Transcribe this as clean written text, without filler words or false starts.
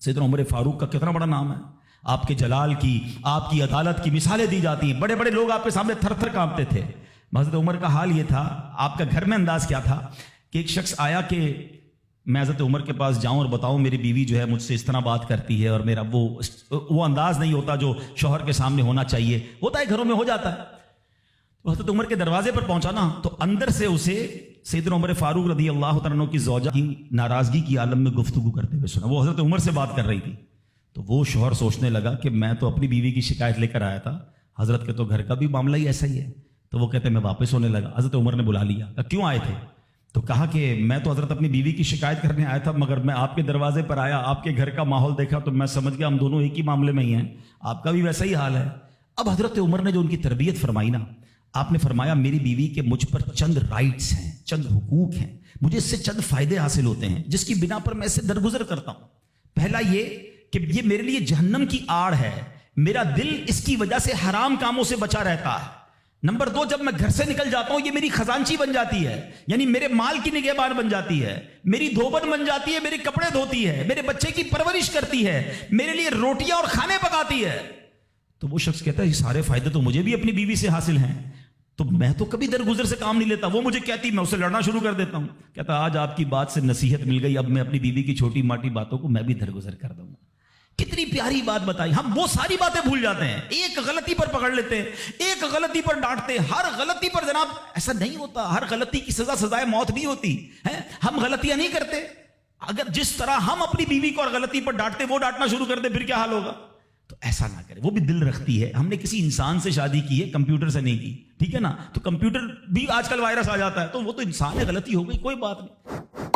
سیدنا عمر فاروق کا کتنا بڑا نام ہے، آپ کے جلال کی، آپ کی عدالت کی مثالیں دی جاتی ہیں، بڑے بڑے لوگ آپ کے سامنے تھر تھر کانپتے تھے۔ حضرت عمر کا حال یہ تھا، آپ کا گھر میں انداز کیا تھا کہ ایک شخص آیا کہ میں حضرت عمر کے پاس جاؤں اور بتاؤں میری بیوی جو ہے مجھ سے اس طرح بات کرتی ہے، اور میرا وہ انداز نہیں ہوتا جو شوہر کے سامنے ہونا چاہیے، ہوتا ہے گھروں میں ہو جاتا ہے۔ تو حضرت عمر کے دروازے پر پہنچا نا، تو اندر سے اسے سیدنا عمر فاروق رضی اللہ تعالیٰ عنہ کی زوجہ کی ناراضگی کی عالم میں گفتگو کرتے ہوئے سنا۔ وہ حضرت عمر سے بات کر رہی تھی، تو وہ شوہر سوچنے لگا کہ میں تو اپنی بیوی کی شکایت لے کر آیا تھا، حضرت کے تو گھر کا بھی معاملہ ہی ایسا ہی ہے۔ تو وہ کہتے ہیں میں واپس ہونے لگا۔ حضرت عمر نے بلا لیا، کہا کیوں آئے تھے؟ تو کہا کہ میں تو حضرت اپنی بیوی کی شکایت کرنے آیا تھا، مگر میں آپ کے دروازے پر آیا، آپ کے گھر کا ماحول دیکھا تو میں سمجھ گیا ہم دونوں ایک ہی معاملے میں ہی ہیں، آپ کا بھی ویسا ہی حال ہے۔ اب حضرت عمر نے جو ان کی تربیت فرمائی نا، آپ نے فرمایا میری بیوی کے مجھ پر چند رائٹس ہیں، چند حقوق ہیں، مجھے اس سے چند فائدے حاصل ہوتے ہیں جس کی بنا پر میں اس سے درگزر کرتا ہوں۔ پہلا یہ کہ یہ میرے لیے جہنم کی آڑ ہے، میرا دل اس کی وجہ سے حرام کاموں سے بچا رہتا ہے۔ نمبر دو، جب میں گھر سے نکل جاتا ہوں یہ میری خزانچی بن جاتی ہے، یعنی میرے مال کی نگہبان بن جاتی ہے، میری دھوبن بن جاتی ہے، میرے کپڑے دھوتی ہے، میرے بچے کی پرورش کرتی ہے، میرے لیے روٹیاں اور کھانے پکاتی ہے۔ تو وہ شخص کہتا ہے یہ سارے فائدے تو مجھے بھی اپنی بیوی سے حاصل ہیں، تو میں تو کبھی درگزر سے کام نہیں لیتا، وہ مجھے کہتی میں اسے لڑنا شروع کر دیتا ہوں۔ کہتا آج آپ کی بات سے نصیحت مل گئی، اب میں اپنی بیوی کی چھوٹی ماٹی باتوں کو میں بھی درگزر کر دوں گا۔ کتنی پیاری بات بتائی، ہم وہ ساری باتیں بھول جاتے ہیں، ایک غلطی پر پکڑ لیتے ہیں، ایک غلطی پر ڈانٹتے ہیں، ہر غلطی پر جناب ایسا نہیں ہوتا، ہر غلطی کی سزا سزائے موت نہیں ہوتی ہے، ہم غلطیاں نہیں کرتے۔ اگر جس طرح ہم اپنی بیوی کو اور غلطی پر ڈانٹتے وہ ڈانٹنا شروع کر دے پھر کیا حال ہوگا؟ تو ایسا نہ کرے، وہ بھی دل رکھتی ہے، ہم نے کسی انسان سے شادی کی ہے، کمپیوٹر سے نہیں کی، ٹھیک ہے نا؟ تو کمپیوٹر بھی آج کل وائرس آ جاتا ہے، تو وہ تو انسان ہے، غلطی ہو گئی کوئی بات نہیں۔